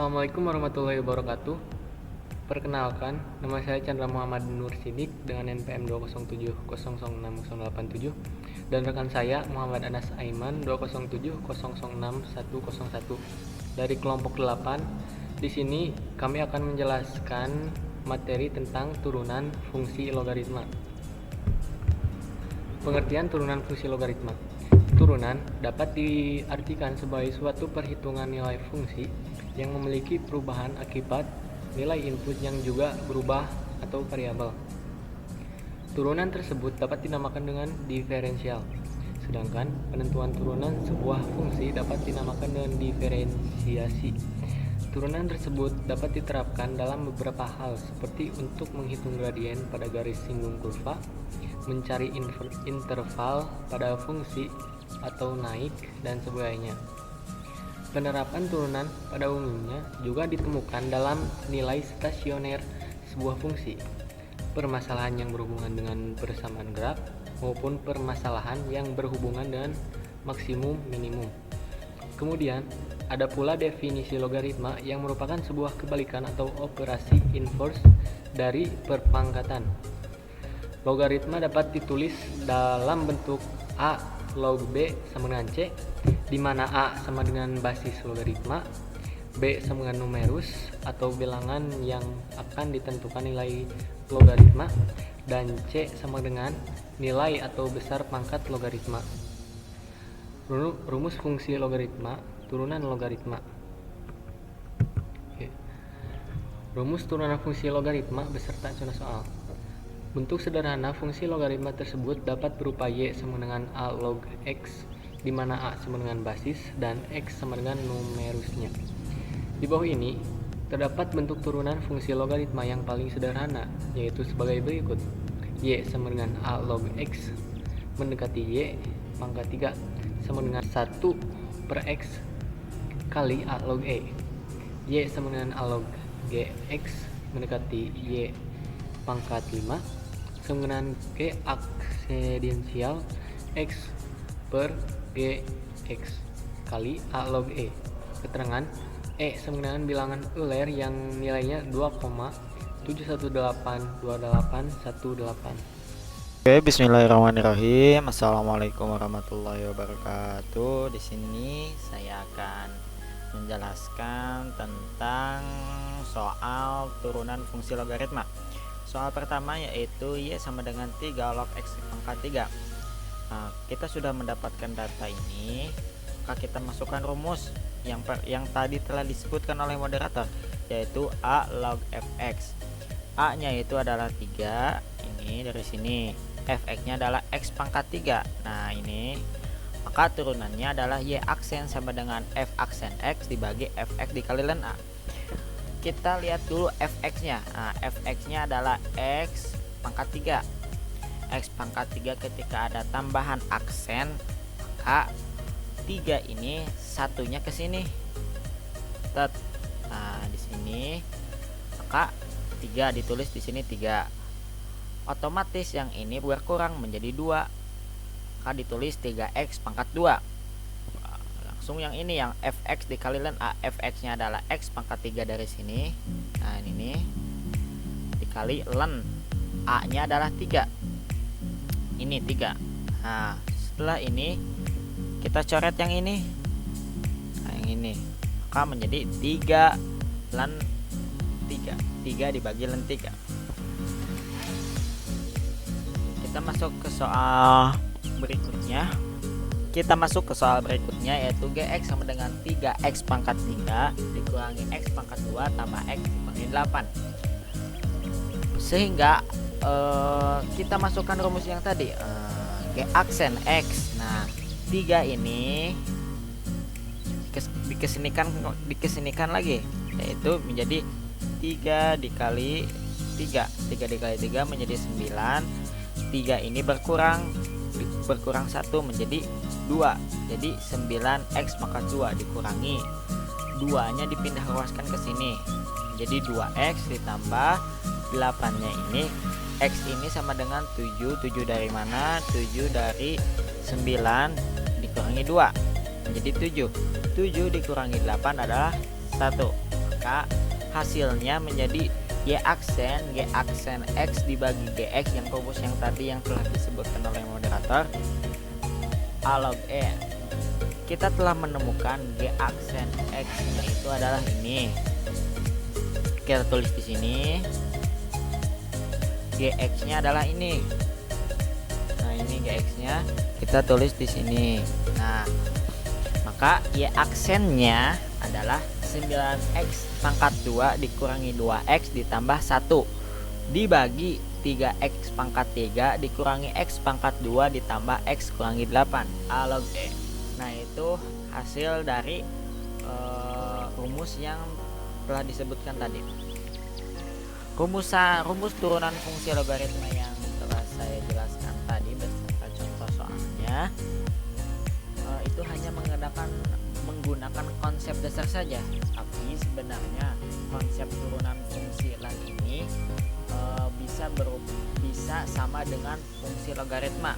Assalamualaikum warahmatullahi wabarakatuh. Perkenalkan, nama saya Chandra Muhammad Nur Sidik dengan NPM 207006087 dan rekan saya Muhammad Anas Aiman 207006101 dari kelompok 8. Di sini kami akan menjelaskan materi tentang turunan fungsi logaritma. Pengertian turunan fungsi logaritma. Turunan dapat diartikan sebagai suatu perhitungan nilai fungsi yang memiliki perubahan akibat nilai input yang juga berubah atau variabel. Turunan tersebut dapat dinamakan dengan diferensial, sedangkan penentuan turunan sebuah fungsi dapat dinamakan dengan diferensiasi. Turunan tersebut dapat diterapkan dalam beberapa hal, seperti untuk menghitung gradien pada garis singgung kurva, mencari interval pada fungsi atau naik, dan sebagainya. Penerapan turunan pada umumnya juga ditemukan dalam nilai stasioner sebuah fungsi, permasalahan yang berhubungan dengan persamaan gerak, maupun permasalahan yang berhubungan dengan maksimum minimum. Kemudian, ada pula definisi logaritma yang merupakan sebuah kebalikan atau operasi inverse dari perpangkatan. Logaritma dapat ditulis dalam bentuk A log B sama dengan C, di mana A sama dengan basis logaritma, B sama dengan numerus atau bilangan yang akan ditentukan nilai logaritma, dan C sama dengan nilai atau besar pangkat logaritma. Rumus fungsi logaritma, turunan logaritma. Rumus turunan fungsi logaritma beserta contoh soal. Bentuk sederhana fungsi logaritma tersebut dapat berupa y sama dengan a log x, di mana a sama dengan basis dan x sama dengan numerusnya. Di bawah ini terdapat bentuk turunan fungsi logaritma yang paling sederhana, yaitu sebagai berikut. Y sama dengan a log x mendekati y pangkat 3 sama dengan 1 per x kali a log e. Y sama dengan a log gx mendekati y pangkat 5 sama dengan g aksedensial x per gx kali a log e. Keterangan e sama dengan bilangan Euler yang nilainya 2,7182818. Oke, bismillahirrahmanirrahim. Assalamualaikum warahmatullahi wabarakatuh. Di sini saya akan menjelaskan tentang soal turunan fungsi logaritma. Soal pertama yaitu y sama dengan 3 log x pangkat 3. Nah, kita sudah mendapatkan data ini, maka kita masukkan rumus yang tadi telah disebutkan oleh moderator, yaitu a log fx. A nya itu adalah 3, ini dari sini. Fx nya adalah x pangkat 3. Nah, ini maka turunannya adalah y aksen sama dengan f aksen x dibagi fx dikali ln a. Kita lihat dulu fx nya. Nah, fx nya adalah x pangkat 3. X pangkat 3 ketika ada tambahan aksen, maka 3 ini satunya ke sini. Nah, di sini maka 3 ditulis di sini 3. Otomatis yang ini berkurang menjadi 2. Maka ditulis 3x pangkat 2. Langsung yang ini yang fx dikali ln a, fx nya adalah x pangkat 3 dari sini. Nah, ini dikali ln a nya adalah 3. Ini 3. Nah, setelah ini kita coret yang ini. Nah, yang ini maka menjadi 3 ln 3. 3 dibagi ln 3. Kita masuk ke soal berikutnya. Yaitu gx sama dengan 3x pangkat 3 dikurangi x pangkat 2 tambah x dikurangi 8. Sehingga kita masukkan rumus yang tadi, g aksen x. Nah, 3 ini dikesinikan lagi, yaitu menjadi 3 dikali 3. 3 dikali 3 menjadi 9. 3 ini berkurang 1 menjadi 2. Jadi 9x pangkat 2 dikurangi 2 nya dipindah ruaskan ke sini. Jadi 2x ditambah 8 nya ini, x ini sama dengan 7. 7 dari mana? 7 dari 9 dikurangi 2 menjadi 7. 7 dikurangi 8 adalah 1. maka hasilnya menjadi Y aksen X dibagi GX yang rumus yang tadi yang telah disebutkan oleh moderator A log E. Kita telah menemukan G aksen X nya itu adalah ini. Kita tulis di sini. GX nya adalah ini. Nah, ini GX nya kita tulis di sini. Nah, maka Y aksennya adalah 9X pangkat 2 dikurangi 2X ditambah 1 dibagi 3X pangkat 3 dikurangi X pangkat 2 ditambah X kurangi 8 A log E. Nah, itu hasil dari rumus yang telah disebutkan tadi. Rumus turunan fungsi logaritma yang telah saya jelaskan tadi beserta contoh soalnya itu hanya menggunakan konsep dasar saja, tapi sebenarnya konsep turunan fungsi lan ini bisa sama dengan fungsi logaritma.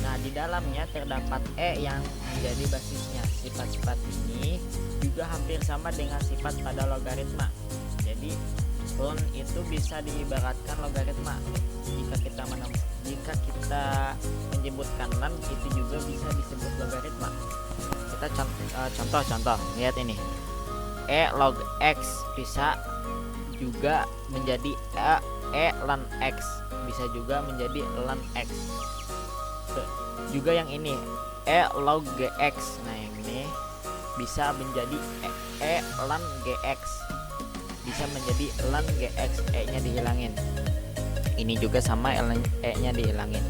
Nah, di dalamnya terdapat E yang menjadi basisnya. Sifat-sifat ini juga hampir sama dengan sifat pada logaritma. Jadi ln itu bisa diibaratkan logaritma. Jika kita menyebutkan ln, itu juga bisa disebut logaritma. Kita contoh, lihat ini. E log X bisa juga menjadi E ln X, bisa juga menjadi ln X. Juga yang ini E log GX. Nah, yang ini bisa menjadi E ln GX, bisa menjadi ln GX, E nya dihilangin. Ini juga sama, E nya dihilangin.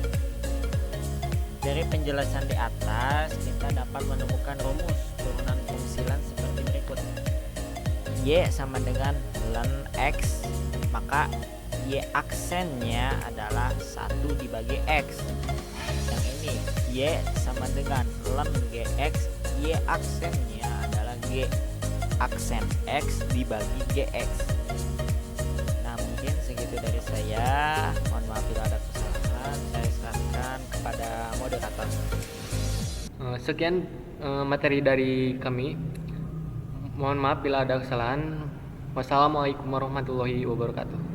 Dari penjelasan di atas kita dapat menemukan rumus turunan fungsi ln seperti berikut. Y sama dengan ln X, maka Y aksennya adalah 1 dibagi X. Yang ini Y sama dengan ln GX, Y aksennya adalah G aksen X dibagi GX. Nah, mungkin segitu dari saya. Mohon maaf bila ada kesalahan. Saya serahkan kepada moderator. Sekian materi dari kami. Mohon maaf bila ada kesalahan. Wassalamualaikum warahmatullahi wabarakatuh.